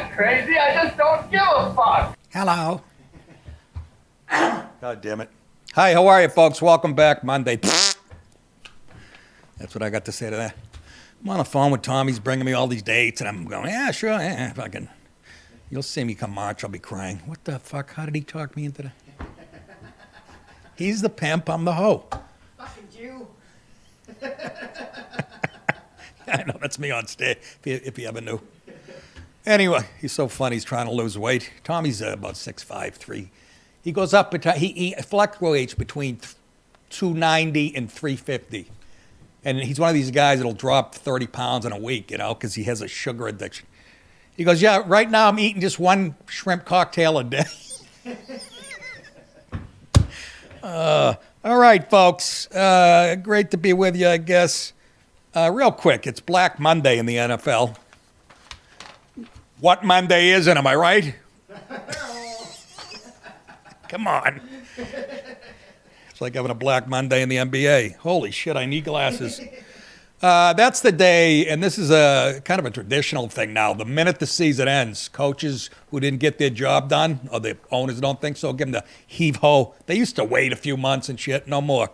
not crazy. I just don't give a fuck. Hello. God damn it. Hi, how are you, folks? Welcome back. Monday. That's what I got to say to that. I'm on the phone with Tom. He's bringing me all these dates, and I'm going, yeah, sure, yeah, fucking. You'll see me come March. I'll be crying. What the fuck? How did he talk me into that? He's the pimp. I'm the hoe. Fucking Jew. I know, that's me on stage, if you ever knew. Anyway, he's so funny. He's trying to lose weight. Tommy's about 6'5", 3. He goes up, he fluctuates between 290 and 350. And he's one of these guys that'll drop 30 pounds in a week, you know, because he has a sugar addiction. He goes, yeah, right now I'm eating just one shrimp cocktail a day. All right, folks. Great to be with you, I guess. Real quick, it's Black Monday in the NFL. What Monday isn't, am I right? Come on. It's like having a Black Monday in the NBA. Holy shit, I need glasses. That's the day, and this is a kind of a traditional thing now. The minute the season ends, coaches who didn't get their job done, or the owners don't think so, give them the heave-ho. They used to wait a few months and shit. No more.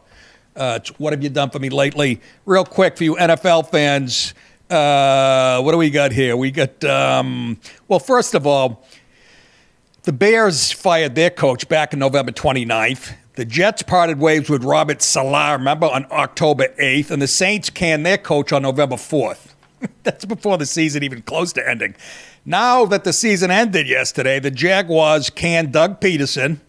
What have you done for me lately? Real quick for you NFL fans, what do we got here? We got, well, first of all, the Bears fired their coach back in November 29th. The Jets parted ways with Robert Saleh, remember, on October 8th. And the Saints canned their coach on November 4th. That's before the season even close to ending. Now that the season ended yesterday, the Jaguars canned Doug Peterson.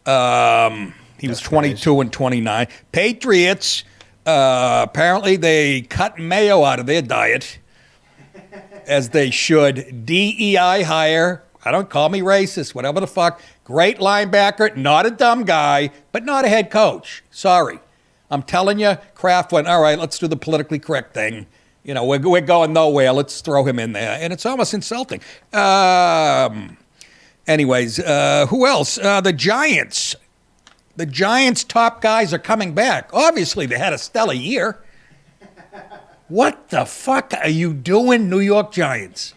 He was 22 and 29. Patriots, apparently they cut mayo out of their diet, as they should. DEI hire. I don't call me racist, whatever the fuck. Great linebacker, not a dumb guy, but not a head coach. Sorry. I'm telling you, Kraft went, all right, let's do the politically correct thing. You know, we're going nowhere. Let's throw him in there. And it's almost insulting. Anyways, who else? The Giants. The Giants' top guys are coming back. Obviously, they had a stellar year. What the fuck are you doing, New York Giants?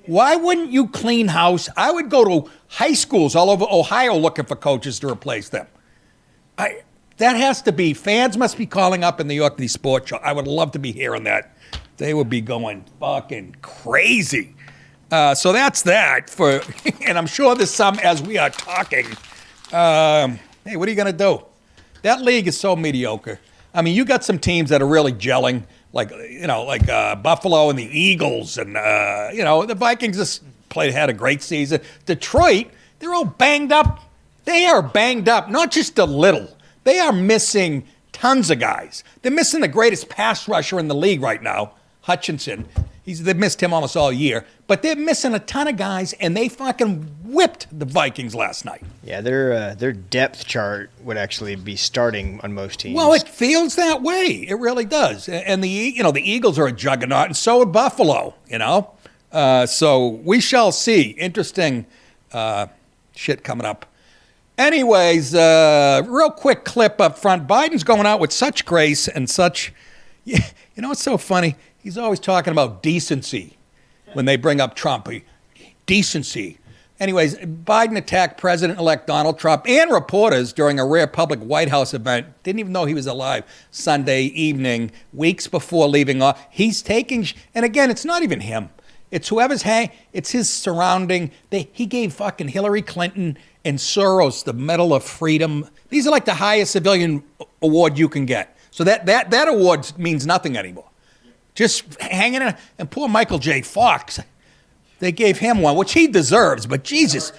Why wouldn't you clean house? I would go to high schools all over Ohio looking for coaches to replace them. That has to be, fans must be calling up in New York these sports shows. I would love to be hearing that. They would be going fucking crazy. So that's that. And I'm sure there's some as we are talking. Hey, what are you going to do? That league is so mediocre. I mean, you got some teams that are really gelling. Like Buffalo and the Eagles, and the Vikings just had a great season. Detroit, they're all banged up. They are banged up, not just a little. They are missing tons of guys. They're missing the greatest pass rusher in the league right now, Hutchinson. They've missed him almost all year, but they're missing a ton of guys, and they fucking whipped the Vikings last night. Yeah, their depth chart would actually be starting on most teams. Well, it feels that way. It really does. And the Eagles are a juggernaut, and so are Buffalo. So we shall see. Interesting shit coming up. Anyways, real quick clip up front. Biden's going out with such grace and such. You know what's so funny? He's always talking about decency when they bring up Trump. Decency. Anyways, Biden attacked President-elect Donald Trump and reporters during a rare public White House event. Didn't even know he was alive. Sunday evening, weeks before leaving off. He's taking, and again, it's not even him. It's whoever's it's his surrounding. He gave fucking Hillary Clinton and Soros the Medal of Freedom. These are like the highest civilian award you can get. So that award means nothing anymore. Just hanging in. And poor Michael J. Fox, they gave him one, which he deserves. But Jesus,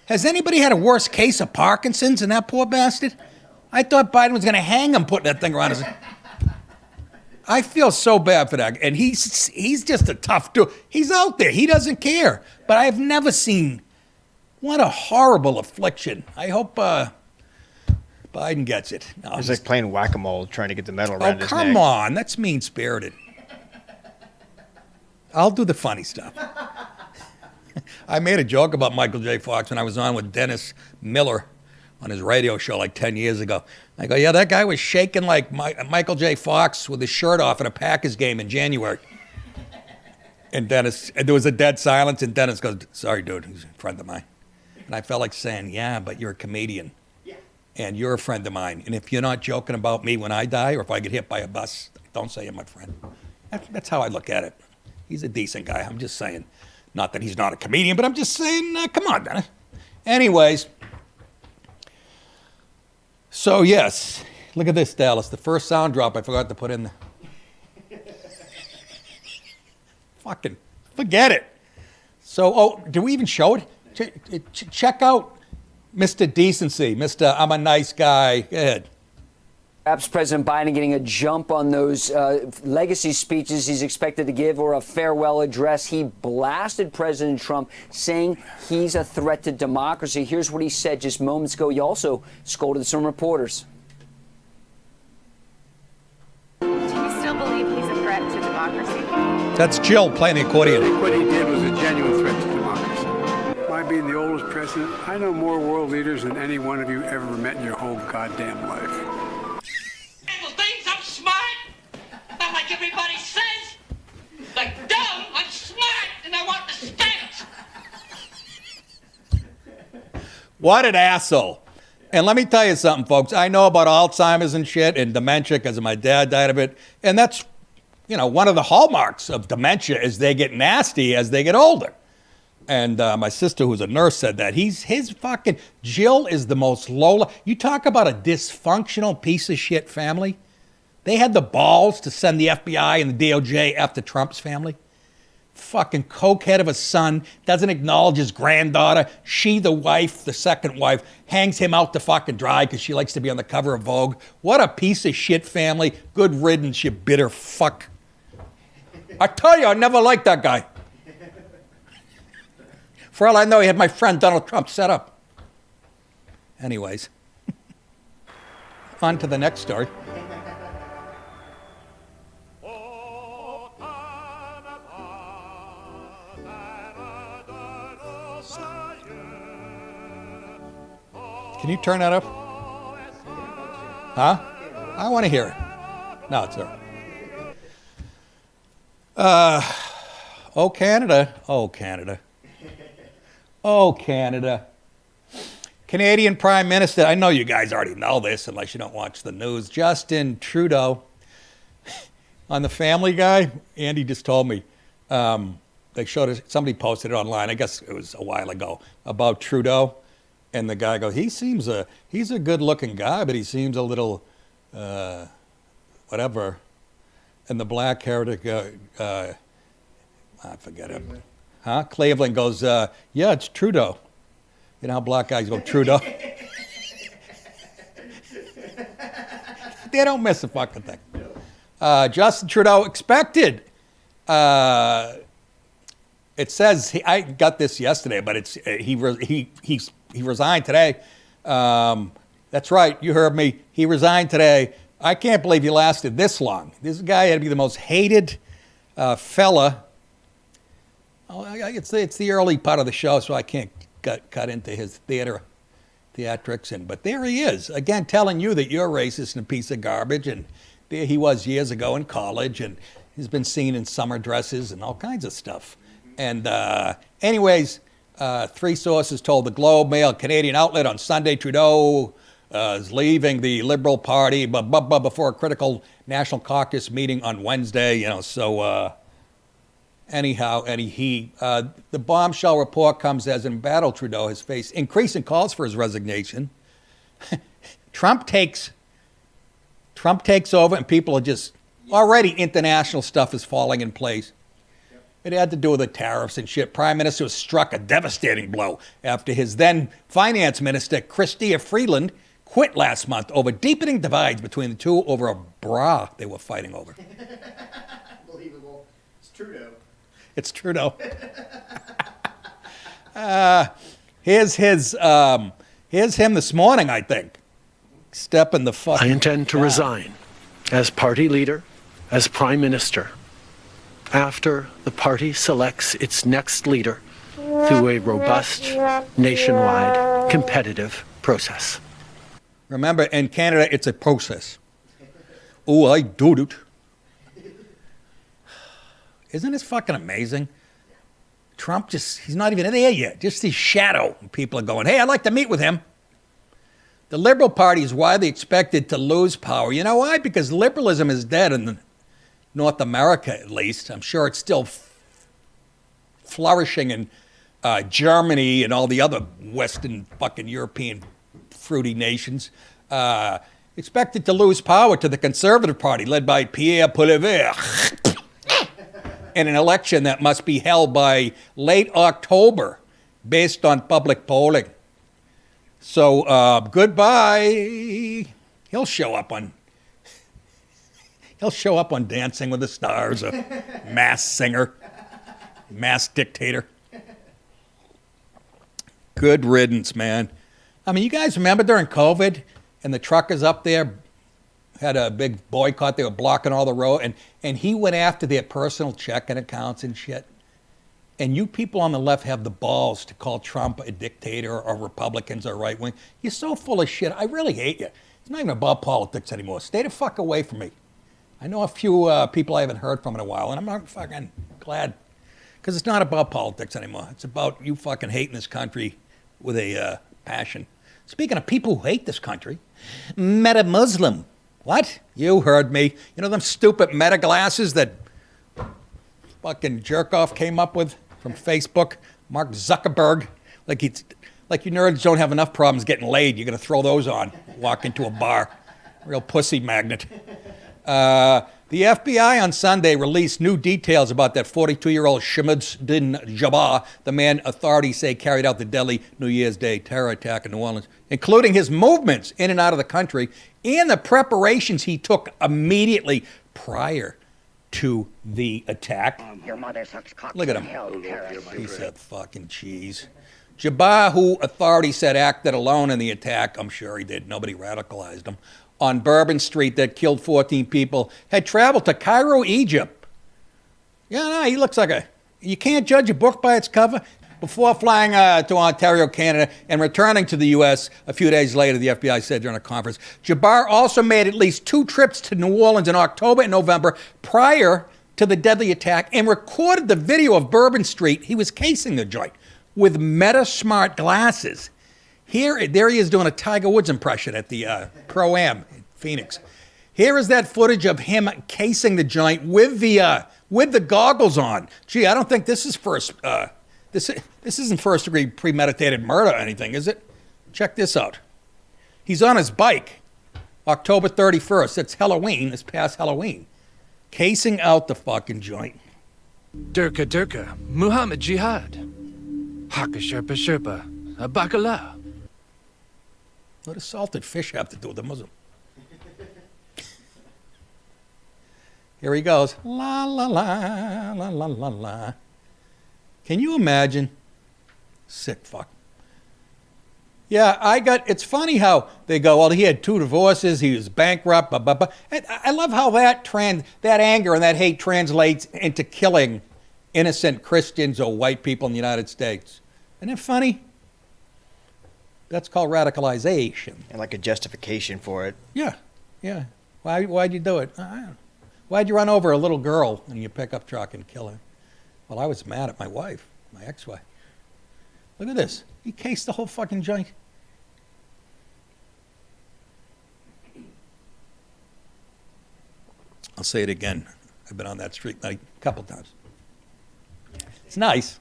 has anybody had a worse case of Parkinson's than that poor bastard? I thought Biden was going to hang him putting that thing around his. I feel so bad for that. And he's just a tough dude. He's out there. He doesn't care. But I've never seen, what a horrible affliction. I hope Biden gets it. No, it's like playing whack-a-mole trying to get the medal around his neck. Oh, come on. That's mean-spirited. I'll do the funny stuff. I made a joke about Michael J. Fox when I was on with Dennis Miller on his radio show like 10 years ago. I go, yeah, that guy was shaking like Michael J. Fox with his shirt off at a Packers game in January. And Dennis, and there was a dead silence, and Dennis goes, "Sorry, dude, he's a friend of mine." And I felt like saying, "Yeah, but you're a comedian. Yeah. And you're a friend of mine. And if you're not joking about me when I die or if I get hit by a bus, don't say you're my friend." That's how I look at it. He's a decent guy. I'm just saying. Not that he's not a comedian, but I'm just saying, come on, Dennis. Anyways. So, yes. Look at this, Dallas. The first sound drop I forgot to put in there. Fucking forget it. So, do we even show it? Check out Mr. Decency, Mr. I'm a nice guy. Go ahead. Perhaps President Biden getting a jump on those legacy speeches he's expected to give or a farewell address. He blasted President Trump, saying he's a threat to democracy. Here's what he said just moments ago. He also scolded some reporters. Do you still believe he's a threat to democracy? That's Jill playing the accordion. I think what he did was a genuine threat to democracy. My being the oldest president, I know more world leaders than any one of you ever met in your whole goddamn life. Not like everybody says. Like dumb, I'm smart, and I want respect. What an asshole. And let me tell you something, folks. I know about Alzheimer's and shit and dementia because my dad died of it. And that's, one of the hallmarks of dementia is they get nasty as they get older. And my sister, who's a nurse, said that. Jill is the most low. You talk about a dysfunctional piece of shit family. They had the balls to send the FBI and the DOJ after Trump's family. Fucking cokehead of a son, doesn't acknowledge his granddaughter. She, the wife, the second wife, hangs him out to fucking dry because she likes to be on the cover of Vogue. What a piece of shit family. Good riddance, you bitter fuck. I tell you, I never liked that guy. For all I know, he had my friend Donald Trump set up. Anyways, on to the next story. Can you turn that up? Huh? I want to hear it. No, it's all right. Oh, Canada. Oh, Canada. Oh, Canada. Canadian Prime Minister, I know you guys already know this unless you don't watch the news, Justin Trudeau. On the Family Guy, Andy just told me, they showed us, somebody posted it online, I guess it was a while ago, about Trudeau. And the guy goes, he's a good-looking guy, but he seems a little, whatever. And the black-haired, I forget him. Huh? Cleveland goes, yeah, it's Trudeau. You know how black guys go, Trudeau? They don't miss a fucking thing. Justin Trudeau expected. It says, I got this yesterday, but it's he resigned today. That's right, you heard me. He resigned today. I can't believe he lasted this long. This guy had to be the most hated fella. Oh, it's the early part of the show, so I can't cut into his theatrics. But there he is, again, telling you that you're racist and a piece of garbage. And there he was years ago in college, and he's been seen in summer dresses and all kinds of stuff. And anyways, three sources told the Globe, Mail, Canadian outlet on Sunday, Trudeau is leaving the Liberal Party before a critical National Caucus meeting on Wednesday. Anyhow, the bombshell report comes as in battle Trudeau has faced increasing calls for his resignation. Trump takes over, and people are just already international stuff is falling in place. It had to do with the tariffs and shit. Prime Minister was struck a devastating blow after his then finance minister, Chrystia Freeland, quit last month over deepening divides between the two over a bra they were fighting over. Unbelievable. It's Trudeau. It's Trudeau. Here's him this morning, I think. Stepping the fuck. I intend to resign as party leader, as prime minister, after the party selects its next leader through a robust, nationwide, competitive process. Remember, in Canada, it's a process. Oh, I do it. Isn't this fucking amazing? Trump he's not even there yet. Just his shadow. And people are going, hey, I'd like to meet with him. The Liberal Party is widely expected to lose power. You know why? Because liberalism is dead in North America, at least. I'm sure it's still flourishing in Germany and all the other Western fucking European fruity nations. Expected to lose power to the Conservative Party, led by Pierre Poilievre, in an election that must be held by late October, based on public polling. So goodbye. He'll show up on Dancing with the Stars, a Masked Singer, Masked Dictator. Good riddance, man. I mean, you guys remember during COVID, and the truckers up there had a big boycott. They were blocking all the road, and he went after their personal checking accounts and shit. And you people on the left have the balls to call Trump a dictator or Republicans or right wing. You're so full of shit. I really hate you. It's not even about politics anymore. Stay the fuck away from me. I know a few people I haven't heard from in a while, and I'm not fucking glad. Because it's not about politics anymore. It's about you fucking hating this country with a passion. Speaking of people who hate this country, Meta Muslim. What? You heard me. You know them stupid Meta glasses that fucking jerk-off came up with from Facebook? Mark Zuckerberg. Like you nerds don't have enough problems getting laid. You're going to throw those on. Walk into a bar. Real pussy magnet. The FBI on Sunday released new details about that 42-year-old Jabbar, the man authorities say carried out the deadly New Year's Day terror attack in New Orleans, including his movements in and out of the country and the preparations he took immediately prior to the attack. Your mother sucks cock. Look at him. Piece of fucking cheese. Jabbar, who authorities said acted alone in the attack, I'm sure he did, nobody radicalized him, on Bourbon Street that killed 14 people, had traveled to Cairo, Egypt. Yeah, no, he looks like you can't judge a book by its cover. Before flying to Ontario, Canada, and returning to the U.S. a few days later, the FBI said during a conference. Jabbar also made at least 2 trips to New Orleans in October and November prior to the deadly attack and recorded the video of Bourbon Street. He was casing the joint with Meta Smart glasses. There he is doing a Tiger Woods impression at the Pro-Am in Phoenix. Here is that footage of him casing the joint with the goggles on. Gee, I don't think this is this isn't first degree premeditated murder or anything, is it? Check this out. He's on his bike, October 31st. It's Halloween. It's past Halloween. Casing out the fucking joint. Durka Durka, Muhammad Jihad, Haka Sherpa Sherpa, Bacala. What does salted fish have to do with the Muslim? Here he goes. La, la, la, la, la, la, la. Can you imagine? Sick fuck. Yeah, it's funny how they go, well, he had 2 divorces, he was bankrupt, blah, blah, blah. I love how that anger and that hate translates into killing innocent Christians or white people in the United States. Isn't it funny? That's called radicalization. And like a justification for it. Yeah. Why'd you do it? I don't know. Why'd you run over a little girl in your pickup truck and kill her? Well, I was mad at my wife, my ex-wife. Look at this. He cased the whole fucking joint. I'll say it again. I've been on that street a couple times. It's nice.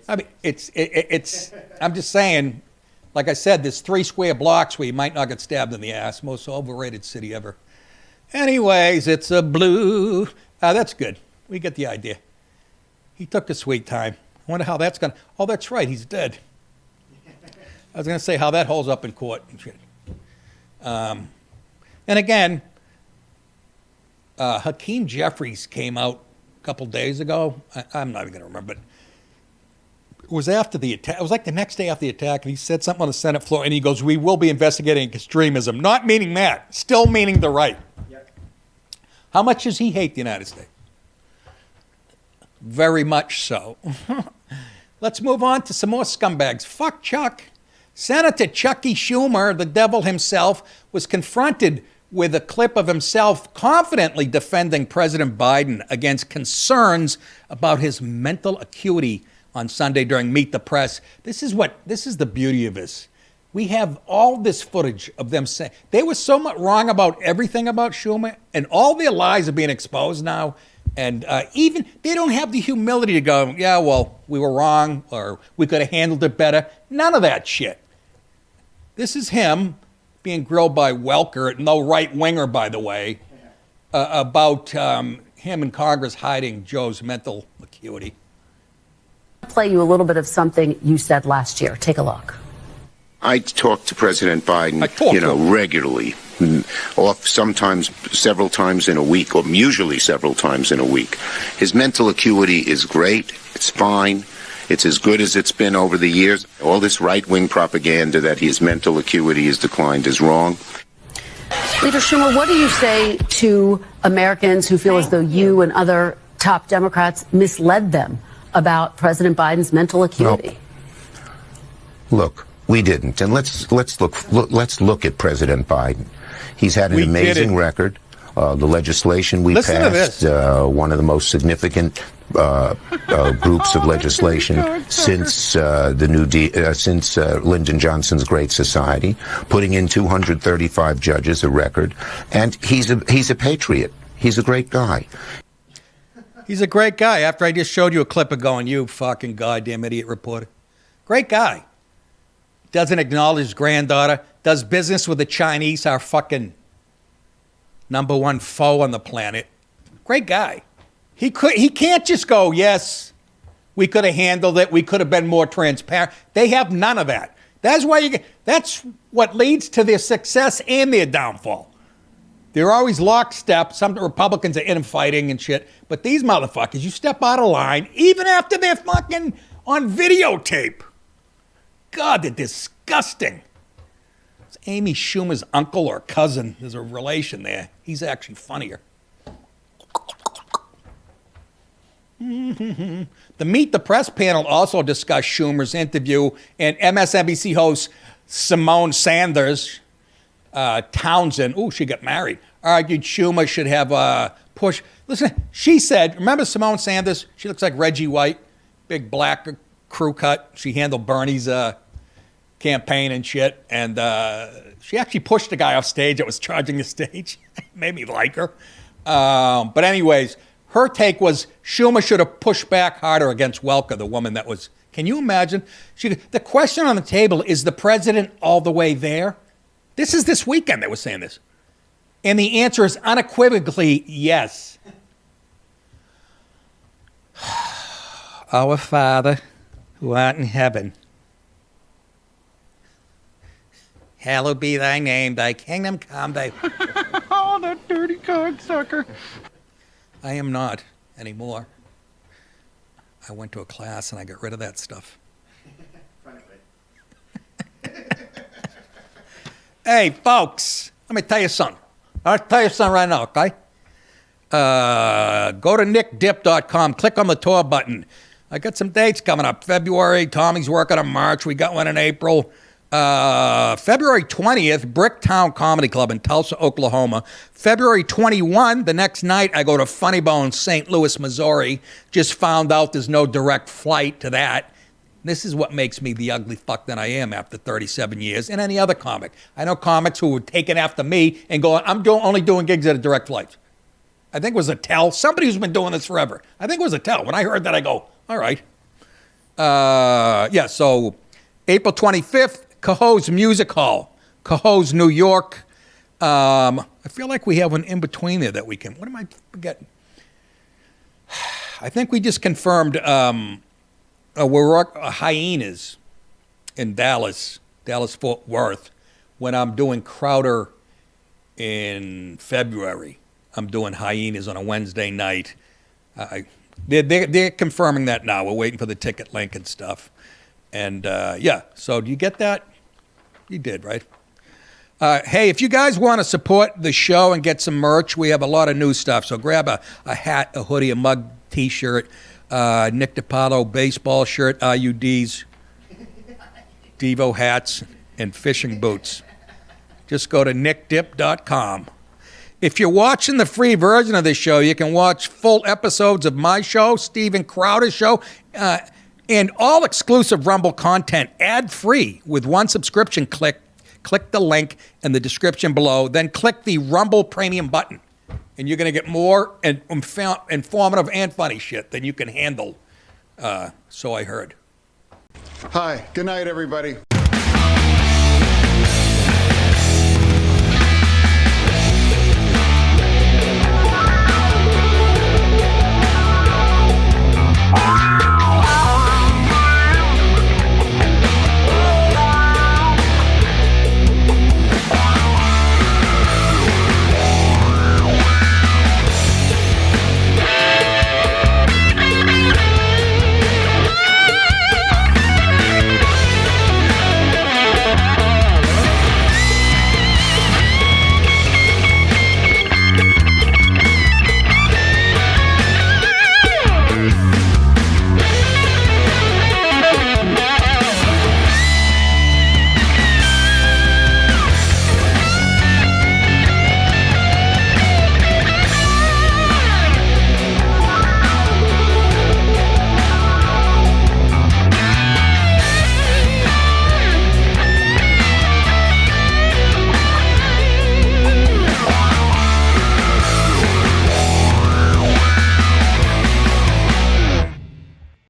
I mean, it's. I'm just saying. Like I said, there's 3 square blocks where you might not get stabbed in the ass. Most overrated city ever. Anyways, it's a blue. That's good. We get the idea. He took a sweet time. I wonder how that's going to... Oh, that's right. He's dead. I was going to say how that holds up in court. And again, Hakeem Jeffries came out a couple days ago. I'm not even going to remember, but it was after the attack. It was like the next day after the attack, and he said something on the Senate floor, and he goes, we will be investigating extremism. Not meaning that. Still meaning the right. Yep. How much does he hate the United States? Very much so. Let's move on to some more scumbags. Fuck Chuck. Senator Chucky Schumer, the devil himself, was confronted with a clip of himself confidently defending President Biden against concerns about his mental acuity on Sunday during Meet the Press. This is the beauty of this. We have all this footage of them saying they were so much wrong about everything about Schumer, and all their lies are being exposed now. And even they don't have the humility to go, yeah, well, we were wrong, or we could have handled it better. None of that shit. This is him being grilled by Welker, no right-winger, by the way, about him in Congress hiding Joe's mental acuity. I'll play you a little bit of something you said last year. Take a look. I talk to President Biden, regularly, sometimes several times in a week, or usually several times in a week. His mental acuity is great. It's fine. It's as good as it's been over the years. All this right-wing propaganda that his mental acuity has declined is wrong. Leader Schumer, what do you say to Americans who feel as though you and other top Democrats misled them about President Biden's mental acuity? No. Look. We didn't, and let's look at President Biden. He's had an amazing record. The legislation we passed, one of the most significant groups of legislation since Lyndon Johnson's Great Society, putting in 235 judges, a record, and he's a patriot. He's a great guy. He's a great guy. After I just showed you a clip of going, you fucking goddamn idiot reporter. Great guy. Doesn't acknowledge his granddaughter, does business with the Chinese, our fucking number one foe on the planet. Great guy. He can't just go, yes, we could have handled it, we could have been more transparent. They have none of that. That's what leads to their success and their downfall. They're always lockstep. Some Republicans are infighting and shit. But these motherfuckers, you step out of line, even after they're fucking on videotape. God, they're disgusting. It's Amy Schumer's uncle or cousin. There's a relation there. He's actually funnier. The Meet the Press panel also discussed Schumer's interview, and MSNBC host Simone Sanders Townsend, she got married, argued Schumer should have a push. Listen, she said, remember Simone Sanders? She looks like Reggie White, big black crew cut. She handled Bernie's campaign and shit, and she actually pushed the guy off stage that was charging the stage. Made me like her. But anyways, her take was Schumer should have pushed back harder against Welker, the woman that was, can you imagine? The question on the table, is the president all the way there? This weekend they were saying this. And the answer is unequivocally yes. Our Father, who art in heaven, hallowed be thy name, thy kingdom come, thy... Oh, that dirty cocksucker. I am not anymore. I went to a class and I got rid of that stuff. Hey, folks, let me tell you something. I'll tell you something right now, okay? Go to nickdip.com, click on the tour button. I got some dates coming up. February, Tommy's working on March. We got one in April. February 20th, Bricktown Comedy Club in Tulsa, Oklahoma. February 21, the next night, I go to Funny Bone, St. Louis, Missouri. Just found out there's no direct flight to that. This is what makes me the ugly fuck that I am after 37 years, and any other comic. I know comics who would take it after me and go, I'm only doing gigs at a direct flight. I think it was Attell. Somebody who's been doing this forever. I think it was Attell. When I heard that, I go, all right. So April 25th, Cohoes Music Hall, Cohoes, New York. I feel like we have one in between there that we can. What am I forgetting? I think we just confirmed we're Hyenas in Dallas, Fort Worth. When I'm doing Crowder in February, I'm doing Hyenas on a Wednesday night. They're confirming that now. We're waiting for the ticket link and stuff. And so do you get that? You did, right? Hey, if you guys want to support the show and get some merch, we have a lot of new stuff. So grab a hat, a hoodie, a mug, T-shirt, Nick DiPaolo baseball shirt, IUDs, Devo hats, and fishing boots. Just go to nickdip.com. If you're watching the free version of this show, you can watch full episodes of my show, Steven Crowder's show, and all exclusive Rumble content ad-free with one subscription click. Click the link in the description below, then click the Rumble Premium button, and you're going to get more informative and funny shit than you can handle. So I heard. Hi, good night, everybody.